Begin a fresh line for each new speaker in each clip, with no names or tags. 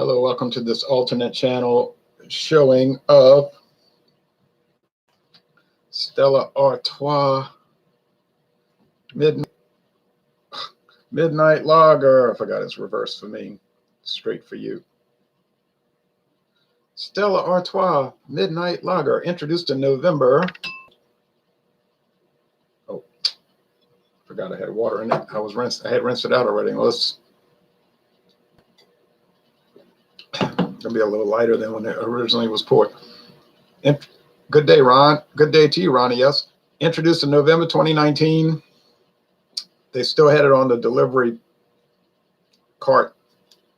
Hello, welcome to this alternate channel showing of Stella Artois Midnight Lager. I forgot it's reversed for me. Straight for you. Stella Artois Midnight Lager, introduced in November. Oh, forgot I had water in it. I had rinsed it out already. Well, it's gonna be a little lighter than when it originally was poured. Good day, Ron. Good day to you, Ronnie. Yes. Introduced in November 2019. They still had it on the delivery cart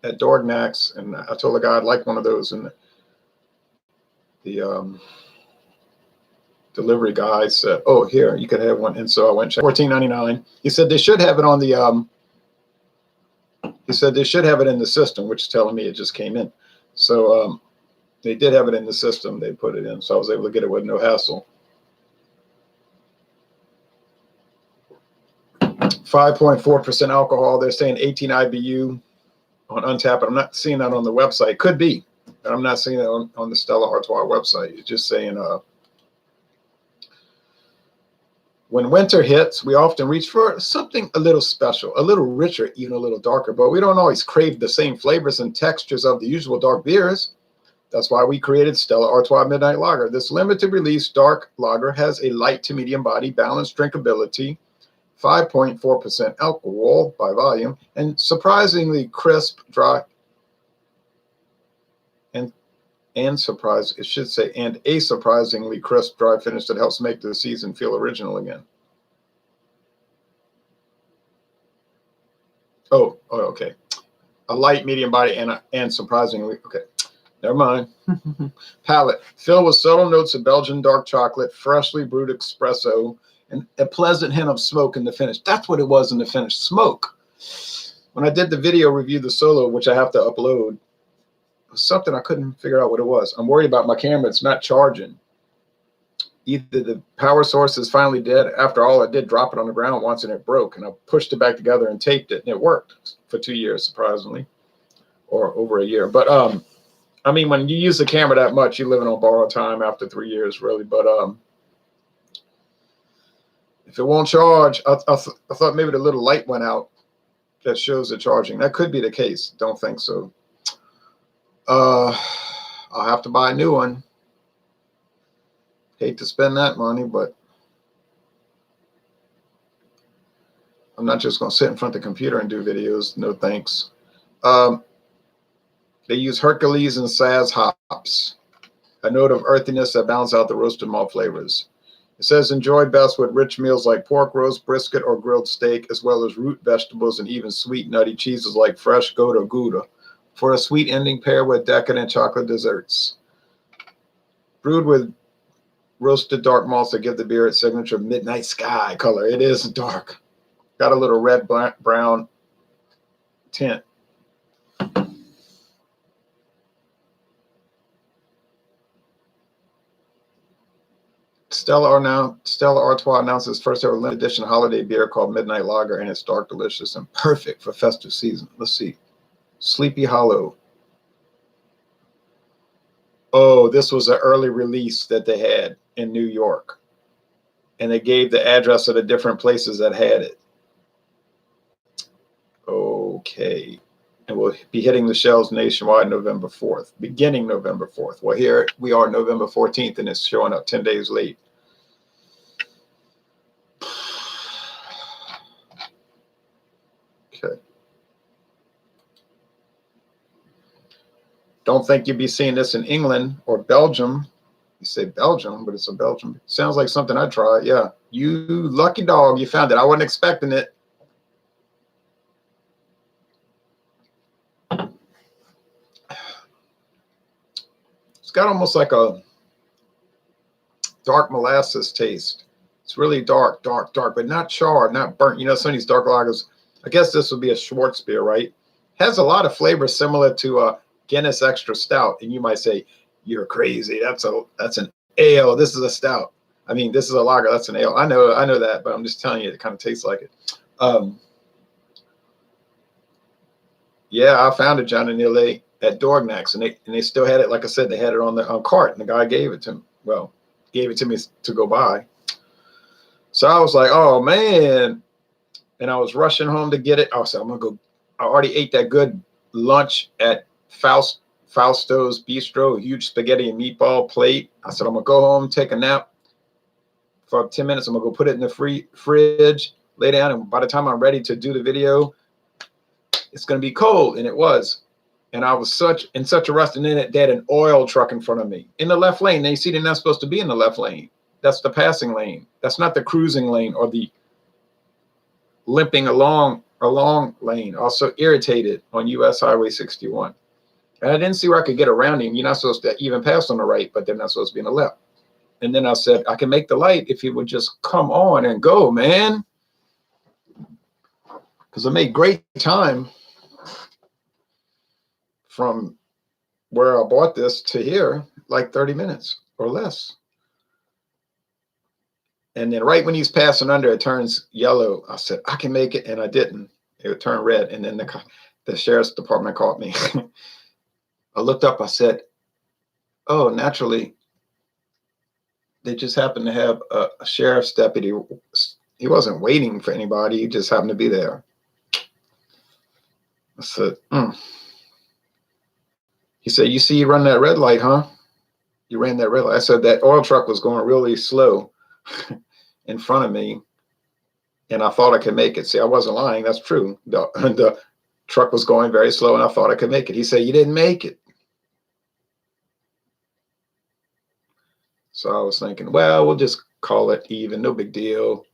at Dorgnac's, and I told the guy I'd like one of those, and the delivery guy said, "Oh, here, you could have one." And so I went and checked. $14.99. He said they should have it on the he said they should have it in the system, which is telling me it just came in. So they did have it in the system. They put it in, so I was able to get it with no hassle. 5.4% alcohol. They're saying 18 IBU on Untappd. I'm not seeing that on the website. Could be, but I'm not seeing it on the Stella Artois website. It's just saying when winter hits, we often reach for something a little special, a little richer, even a little darker, but we don't always crave the same flavors and textures of the usual dark beers. That's why we created Stella Artois Midnight Lager. This limited release dark lager has a light to medium body, balanced drinkability, 5.4% alcohol by volume, and surprisingly crisp, dry, and a surprisingly crisp, dry finish that helps make the season feel original again. Oh, okay. A light, medium body, and surprisingly, okay. Never mind. Palate. Filled with subtle notes of Belgian dark chocolate, freshly brewed espresso, and a pleasant hint of smoke in the finish. That's what it was in the finish, smoke. When I did the video review, the solo, which I have to upload, it was something I couldn't figure out what it was. I'm worried about my camera. It's not charging. Either the power source is finally dead. After all, I did drop it on the ground once and it broke, and I pushed it back together and taped it, and it worked for 2 years, surprisingly, or over a year. But I mean, when you use the camera that much, you're living on borrowed time after 3 years, really. But if it won't charge, I thought maybe the little light went out that shows it charging. That could be the case. Don't think so. I'll have to buy a new one. Hate to spend that money, but I'm not just going to sit in front of the computer and do videos. No thanks. They use Hercules and Saz hops, a note of earthiness that balances out the roasted malt flavors. It says enjoy best with rich meals like pork roast, brisket, or grilled steak, as well as root vegetables and even sweet nutty cheeses like fresh goat or Gouda. For a sweet ending, pair with decadent chocolate desserts. Brewed with roasted dark malts that give the beer its signature midnight sky color. It is dark. Got a little red brown tint. Stella Artois announces first ever limited edition holiday beer called Midnight Lager, and it's dark, delicious, and perfect for festive season. Let's see. Sleepy Hollow. Oh, this was an early release that they had in New York, and they gave the address of the different places that had it. Okay. And we'll be hitting the shelves nationwide November 4th, beginning November 4th. Well, here we are November 14th, and it's showing up 10 days late. Okay. Don't think you'd be seeing this in England or Belgium. You say Belgium, but it's a Belgium. Sounds like something I'd try. Yeah. You lucky dog, you found it. I wasn't expecting it. It's got almost like a dark molasses taste. It's really dark, but not charred, not burnt. You know, some of these dark lagers, I guess this would be a Schwartz beer, right? Has a lot of flavor similar to Guinness Extra Stout. And you might say, you're crazy. That's an ale. This is a stout. I mean, this is a lager. That's an ale. I know that, but I'm just telling you, it kind of tastes like it. Yeah, I found it, John and Neil. at Dorgnac's, and they still had it. Like I said, they had it on the cart, and the guy gave it to me. Well, gave it to me to go buy. So I was like, oh man, and I was rushing home to get it. I said, I'm gonna go. I already ate that good lunch at Fausto's Bistro, a huge spaghetti and meatball plate. I said, I'm gonna go home, take a nap for 10 minutes. I'm gonna go put it in the fridge, lay down, and by the time I'm ready to do the video, it's gonna be cold, and it was. And I was in such a rush, and then they had an oil truck in front of me in the left lane. They see they're not supposed to be in the left lane. That's the passing lane. That's not the cruising lane or the limping along lane. Also irritated on US Highway 61. And I didn't see where I could get around him. You're not supposed to even pass on the right, but they're not supposed to be on the left. And then I said, I can make the light if you would just come on and go, man. Because I made great time from where I bought this to here, like 30 minutes or less. And then right when he's passing under, it turns yellow. I said, I can make it. And I didn't. It would turn red. And then the sheriff's department caught me. I looked up. I said, oh, naturally, they just happened to have a sheriff's deputy. He wasn't waiting for anybody. He just happened to be there. I said, He said, you see, you run that red light, huh? You ran that red light. I said, that oil truck was going really slow in front of me, and I thought I could make it. See, I wasn't lying. That's true. The truck was going very slow, and I thought I could make it. He said, you didn't make it. So I was thinking, well, we'll just call it even. No big deal.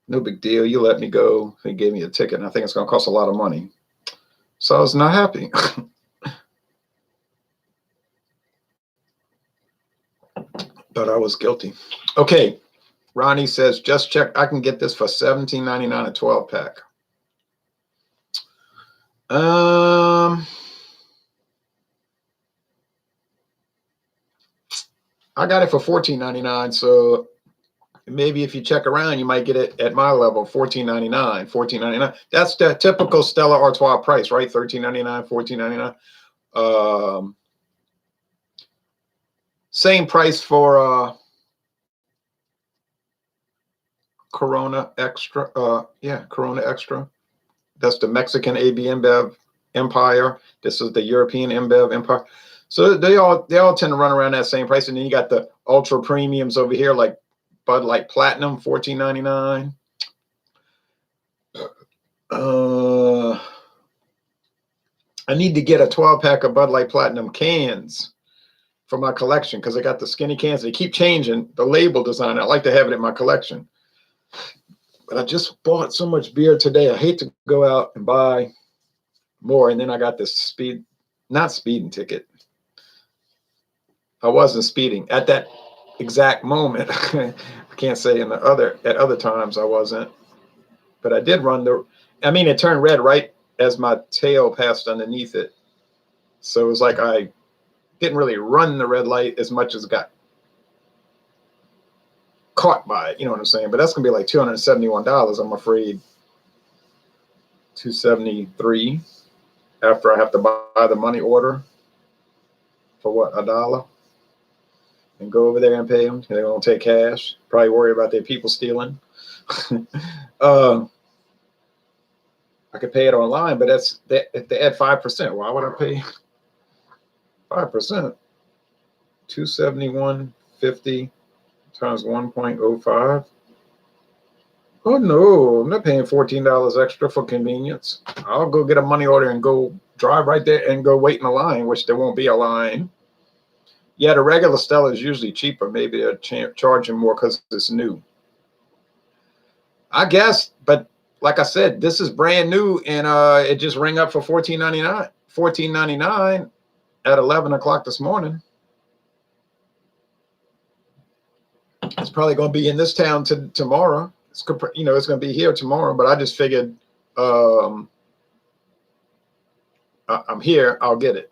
No big deal. You let me go. He gave me a ticket, and I think it's going to cost a lot of money. So I was not happy. But I was guilty. Okay. Ronnie says, just check. I can get this for $17.99 a 12-pack. I got it for $14.99. So maybe if you check around, you might get it at my level, $14.99, $14.99. That's the typical Stella Artois price, right? $13.99, $14.99. Same price for Corona Extra. Corona Extra. That's the Mexican AB InBev Empire. This is the European InBev Empire. So they all tend to run around that same price. And then you got the ultra premiums over here, like Bud Light Platinum, $14.99. I need to get a 12-pack of Bud Light Platinum cans for my collection because I got the skinny cans. They keep changing the label design. I like to have it in my collection. But I just bought so much beer today. I hate to go out and buy more. And then I got this not speeding ticket. I wasn't speeding at that exact moment. I can't say at other times I wasn't. But I did run it turned red right as my tail passed underneath it. So it was like I didn't really run the red light as much as got caught by it. You know what I'm saying? But that's going to be like $271, I'm afraid. $273 after I have to buy the money order for what, $1? And go over there and pay them. They won't take cash. Probably worry about their people stealing. I could pay it online, but if they add 5%, why would I pay 5%? $271.50 times 1.05. Oh no, I'm not paying $14 extra for convenience. I'll go get a money order and go drive right there and go wait in a line, which there won't be a line. Yeah, the regular Stella is usually cheaper. Maybe they're charging more because it's new. I guess, but like I said, this is brand new, and it just rang up for $14.99. $14.99 at 11 o'clock this morning. It's probably going to be in this town tomorrow. It's going to be here tomorrow. But I just figured, I'm here. I'll get it,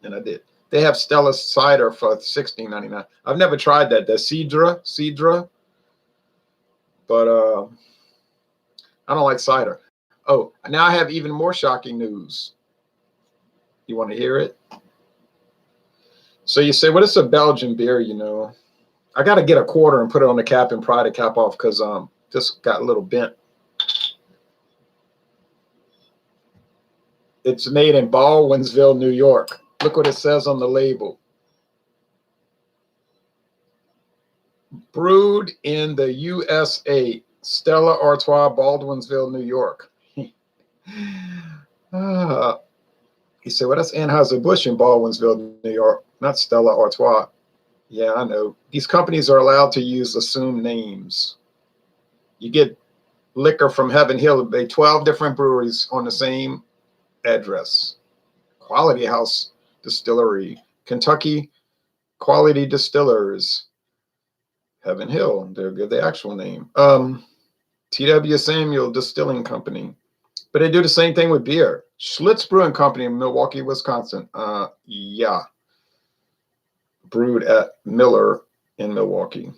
and I did. They have Stella cider for $16.99. I've never tried that. The Cedra, but I don't like cider. Oh, now I have even more shocking news. You want to hear it? So you say, well, it's a Belgian beer, you know. I got to get a quarter and put it on the cap and pry the cap off because this got a little bent. It's made in Baldwinsville, New York. Look what it says on the label. Brewed in the USA, Stella Artois, Baldwinsville, New York. You say, well, that's Anheuser-Busch in Baldwinsville, New York, not Stella Artois. Yeah, I know. These companies are allowed to use assumed names. You get liquor from Heaven Hill, they 12 different breweries on the same address. Quality House Distillery, Kentucky Quality Distillers, Heaven Hill. They'll give the actual name. T.W. Samuel Distilling Company. But they do the same thing with beer. Schlitz Brewing Company in Milwaukee, Wisconsin. Yeah. Brewed at Miller in Milwaukee.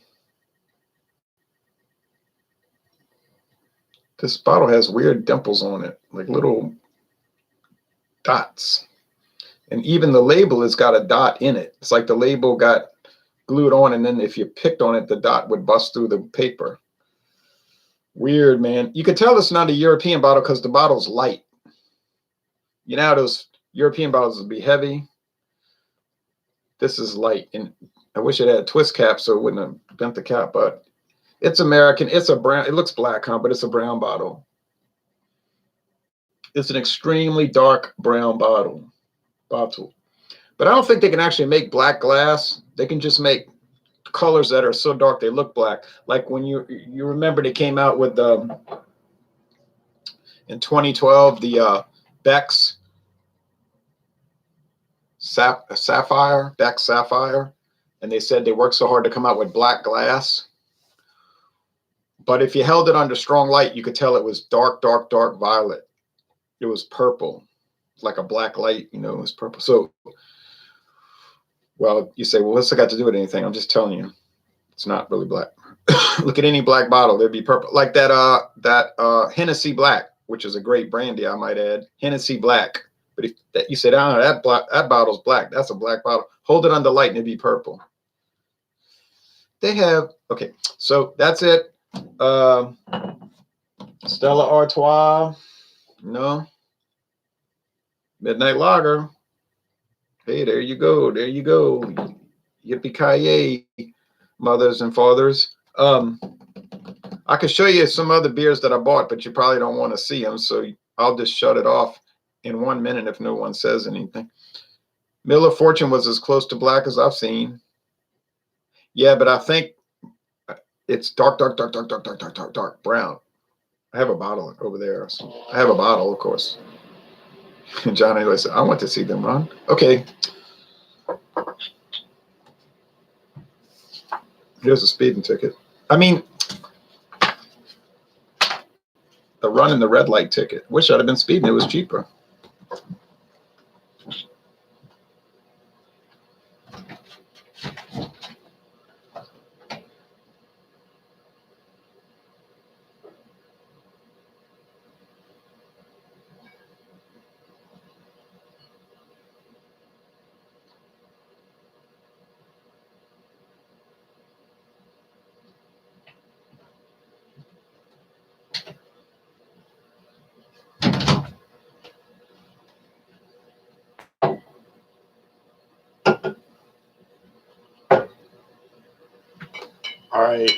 This bottle has weird dimples on it, like little dots. And even the label has got a dot in it. It's like the label got glued on, and then if you picked on it, the dot would bust through the paper. Weird, man. You could tell it's not a European bottle because the bottle's light. You know how those European bottles would be heavy? This is light, and I wish it had a twist cap so it wouldn't have bent the cap, but it's American. It's a brown. It looks black, huh? But it's a brown bottle. It's an extremely dark brown bottle. But I don't think they can actually make black glass. They can just make colors that are so dark they look black. Like when you remember they came out with in 2012 the Beck's Sapphire, Beck's Sapphire, and they said they worked so hard to come out with black glass. But if you held it under strong light, you could tell it was dark, dark, dark violet. It was purple, like a black light, you know, it was purple. So, well, you say, well, what's it got to do with anything? I'm just telling you, it's not really black. Look at any black bottle, there'd be purple. Like that Hennessy Black, which is a great brandy, I might add. Hennessy Black. But if that, you said, oh, that bottle's black. That's a black bottle. Hold it under light and it'd be purple. They have, okay, so that's it. Stella Artois, no. Midnight Lager. Hey, there you go. There you go. Yippee-ki-yay, mothers and fathers. I could show you some other beers that I bought, but you probably don't want to see them, so I'll just shut it off in 1 minute if no one says anything. Miller Fortune was as close to black as I've seen. Yeah, but I think it's dark, dark, dark, dark, dark, dark, dark, dark, dark brown. I have a bottle over there. So I have a bottle, of course. John anyway said, I want to see them run. Okay. Here's a speeding ticket. I mean, the run and the red light ticket. Wish I'd have been speeding. It was cheaper. All right.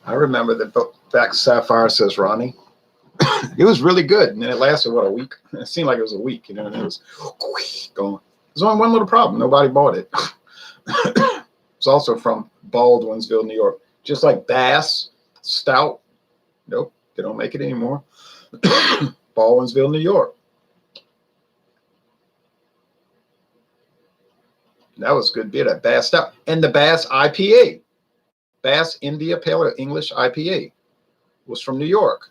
I remember the back Sapphire says Ronnie. It was really good. And then it lasted, what, a week? It seemed like it was a week, you know, and it was going. There's only one little problem. Nobody bought it. It's also from Baldwinsville, New York. Just like Bass, Stout. Nope, they don't make it anymore. Baldwinsville, New York. That was good beer, that Bass Stout. And the Bass IPA. Bass India Pale English IPA was from New York.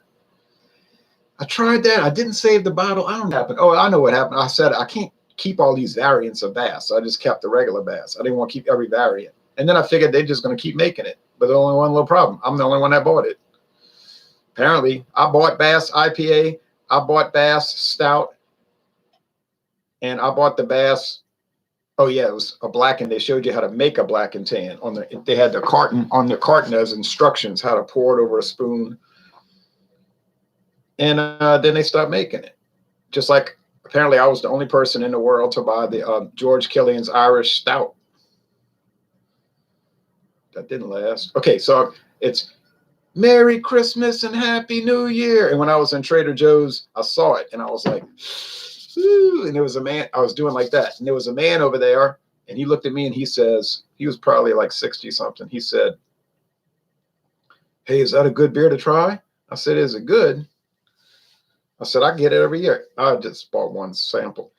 I tried that. I didn't save the bottle. I don't know what happened. Oh, I know what happened. I said, I can't keep all these variants of Bass. So I just kept the regular Bass. I didn't want to keep every variant. And then I figured they're just going to keep making it. But there's only one little problem. I'm the only one that bought it. Apparently, I bought Bass IPA. I bought Bass Stout. And I bought the Bass. Oh yeah, it was a black, and they showed you how to make a black and tan on the. They had the carton on the carton as instructions how to pour it over a spoon, and then they stopped making it. Just like apparently I was the only person in the world to buy the George Killian's Irish Stout. That didn't last. Okay, so it's Merry Christmas and Happy New Year. And when I was in Trader Joe's, I saw it and I was like, ooh, and there was a man, I was doing like that. And there was a man over there and he looked at me and he says, he was probably like 60 something. He said, hey, is that a good beer to try? I said, is it good? I said, I get it every year. I just bought one sample.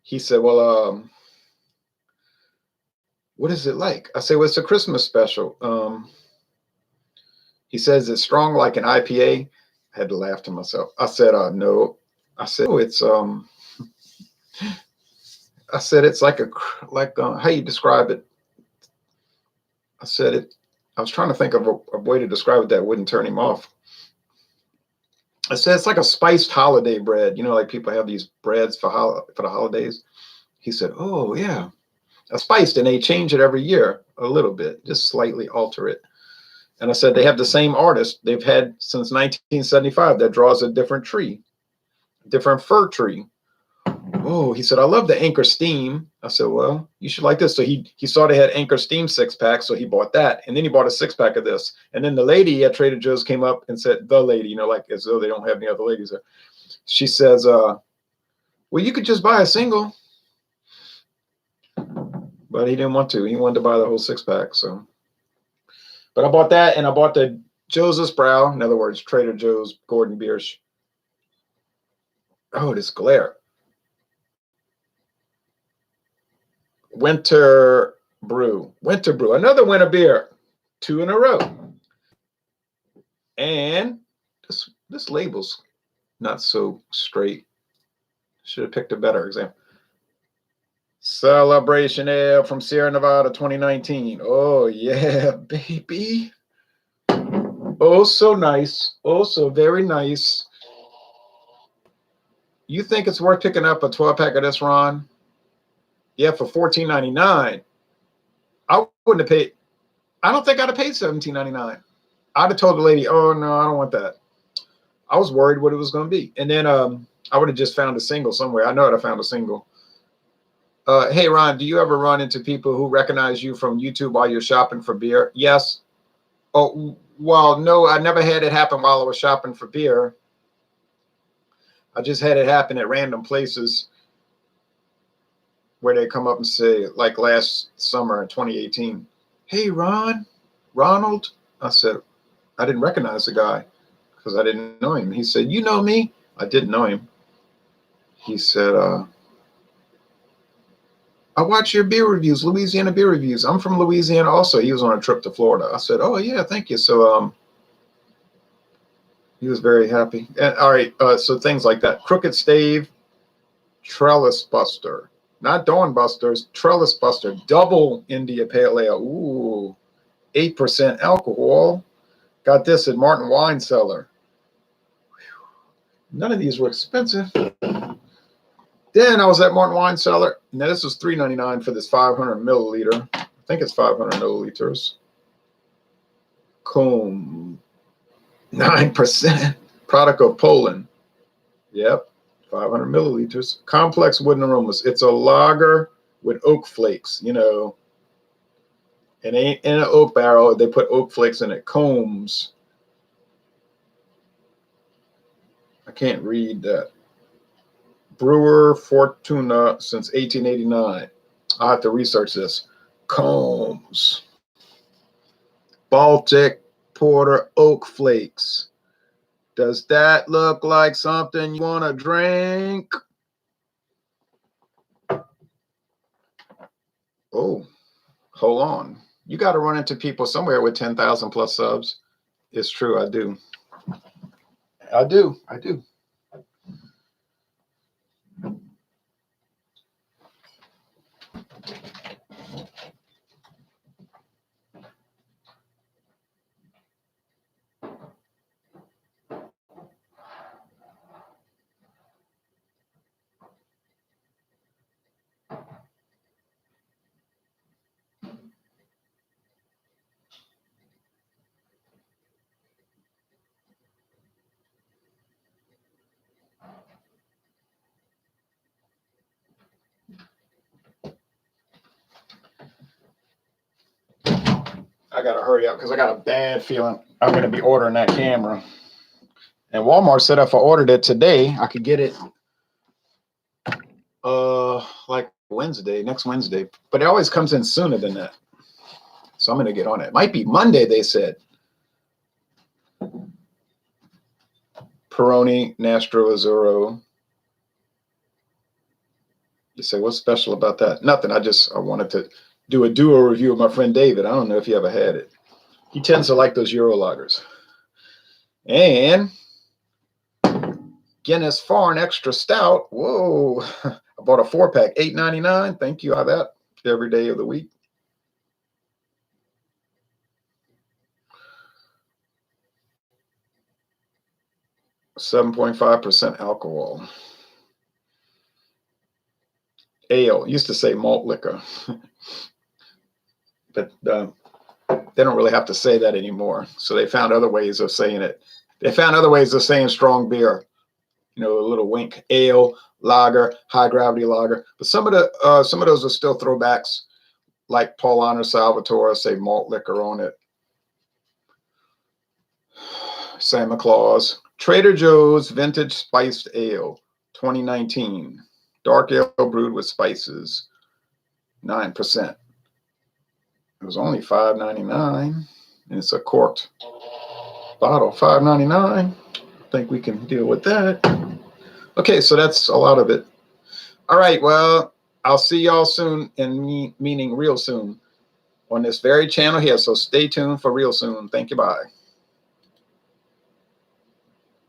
He said, well, what is it like? I said, well, it's a Christmas special. He says it's strong like an IPA. I had to laugh to myself. I said, no. I said, oh, it's I said it's like how you describe it. I said it. I was trying to think of a way to describe it that wouldn't turn him off. I said it's like a spiced holiday bread. You know, like people have these breads for the holidays. He said, oh yeah, a spiced, and they change it every year a little bit, just slightly alter it. And I said they have the same artist they've had since 1975 that draws a different tree, different fir tree. Oh, he said, I love the Anchor Steam. I said, well, you should like this. So he saw they had Anchor Steam 6-pack, so he bought that. And then he bought a 6-pack of this. And then the lady at Trader Joe's came up and said, the lady, you know, like as though they don't have any other ladies there. She says, well, you could just buy a single. But he didn't want to. He wanted to buy the whole 6-pack. So, but I bought that, and I bought the Joseph's Brow. In other words, Trader Joe's Gordon Biersch. Oh, this glare. Winter Brew, another winter beer, 2 in a row. And this label's not so straight. Should have picked a better example. Celebration Ale from Sierra Nevada 2019. Oh yeah, baby. Oh, so nice. Oh, so very nice. You think it's worth picking up a 12-pack of this, Ron? Yeah, for $14.99. I wouldn't have paid. I don't think I'd have paid $17.99. I'd have told the lady, oh, no, I don't want that. I was worried what it was going to be. And then I would have just found a single somewhere. I know I'd have found a single. Hey, Ron, do you ever run into people who recognize you from YouTube while you're shopping for beer? Yes. Oh, well, no, I never had it happen while I was shopping for beer. I just had it happen at random places where they come up and say, like last summer in 2018, hey, Ronald. I said, I didn't recognize the guy because I didn't know him. He said, you know me? I didn't know him. He said, I watch your beer reviews, Louisiana beer reviews. I'm from Louisiana also. He was on a trip to Florida. I said, oh, yeah, thank you. So he was very happy. And all right, so things like that. Crooked Stave, Trellis Buster. Not Dawn Busters, Trellis Buster. Double India Pale Ale. Ooh, 8% alcohol. Got this at Martin Wine Cellar. None of these were expensive. Then I was at Martin Wine Cellar. Now this was $3.99 for this 500 milliliter. I think it's 500 milliliters. Combe, 9%. Product of Poland. Yep, 500 milliliters. Complex wooden aromas. It's a lager with oak flakes, you know. And in an oak barrel, they put oak flakes in it. Combs. I can't read that. Brewer Fortuna since 1889. I'll have to research this. Combs. Baltic Porter Oak Flakes. Does that look like something you want to drink? Oh, hold on. You got to run into people somewhere with 10,000 plus subs. It's true. I do. I do. I got to hurry up because I got a bad feeling I'm going to be ordering that camera. And Walmart said if I ordered it today, I could get it like Wednesday, next Wednesday. But it always comes in sooner than that. So I'm going to get on it. Might be Monday, they said. Peroni, Nastro Azzurro. You say, what's special about that? Nothing. I wanted to do a duo review of my friend David. I don't know if you ever had it. He tends to like those Euro lagers. And Guinness Foreign Extra Stout. Whoa. I bought a 4-pack, $8.99. Thank you. I have that every day of the week. (7.5% alcohol). Ale. Used to say malt liquor. But they don't really have to say that anymore. So they found other ways of saying it. They found other ways of saying strong beer. You know, a little wink. Ale, lager, high gravity lager. But some of those are still throwbacks, like Paulaner Salvatore, say malt liquor on it. Santa Claus. Trader Joe's Vintage Spiced Ale, 2019. Dark ale brewed with spices, 9%. It was only $5.99, and it's a corked bottle, $5.99. I think we can deal with that. Okay, so that's a lot of it. All right, well, I'll see y'all soon, meaning real soon, on this very channel here. So stay tuned for real soon. Thank you. Bye.